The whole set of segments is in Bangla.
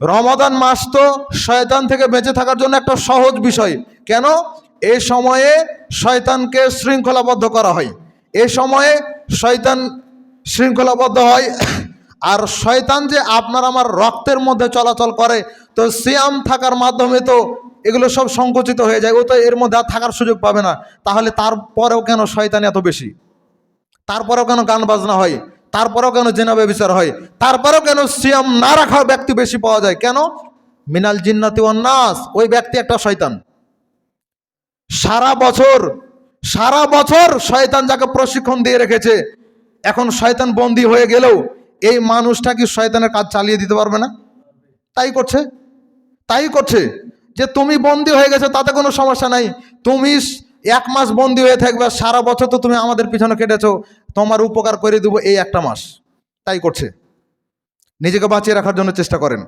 রমাদান মাস তো শয়তান থেকে বেঁচে থাকার জন্য একটা সহজ বিষয়। কেন? এই সময়ে শয়তানকে শৃঙ্খলাবদ্ধ করা হয়, এ সময়ে শয়তান শৃঙ্খলাবদ্ধ হয়। আর শয়তান যে আপনার আমার রক্তের মধ্যে চলাচল করে, তো সিয়াম থাকার মাধ্যমে তো এগুলো সব সংকুচিত হয়ে যায়, ও তো এর মধ্যে আর থাকার সুযোগ পাবে না। তাহলে তারপরেও কেন শয়তান এত বেশি? তারপরেও কেন গান বাজনা হয়? তারপরেও কেন জেনা ব্যভিচার হয়? তারপরেও কেন সিয়াম না রাখা ব্যক্তি বেশি পাওয়া যায়? কেন? মিনাল জিন্নাতি ওয়ান নাস, ওই ব্যক্তি একটা শয়তান। সারা বছর শয়তান যাকে প্রশিক্ষণ দিয়ে রেখেছে, এখন শয়তান বন্দী হয়ে গেলেও এই মানুষটা কি শয়তানের কাজ চালিয়ে দিতে পারবে না? তাই করছে যে তুমি বন্দী হয়ে গেছো তাতে কোনো সমস্যা নাই, তুমি 1 মাস বন্দী হয়ে থাকবে, সারা বছর তো তুমি আমাদের পিছনে কেটেছো, তোমার উপকার করে দেবো এই 1টা মাস। তাই করছে। নিজেকে বাঁচিয়ে রাখার জন্য চেষ্টা করেন।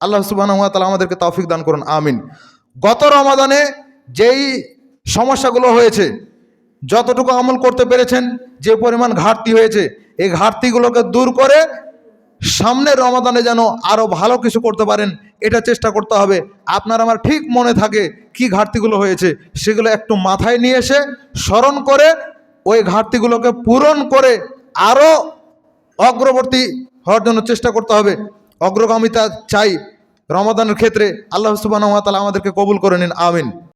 আল্লাহ সুবহানাহু ওয়া তাআলা আমাদেরকে তৌফিক দান করুন, আমিন। গত রমাদানে যেই সমস্যাগুলো হয়েছে, যতটুকু আমল করতে পেরেছেন, যে পরিমাণ ঘাটতি হয়েছে, এই ঘাটতিগুলোকে দূর করে সামনের রমাদানে যেন আরো ভালো কিছু করতে পারেন, এটা চেষ্টা করতে হবে। আপনার আমার ঠিক মনে থাকে কি ঘাটতিগুলো হয়েছে, সেগুলো একটু মাথায় নিয়ে এসে স্মরণ করে ওই ঘাটতিগুলোকে পূরণ করে আরো অগ্রবর্তী হওয়ার জন্য চেষ্টা করতে হবে। অগ্রগামিতা চাই রমাদানের ক্ষেত্রে। আল্লাহ সুবহানাহু ওয়া তাআলা আমাদেরকে কবুল করে নিন, আমিন।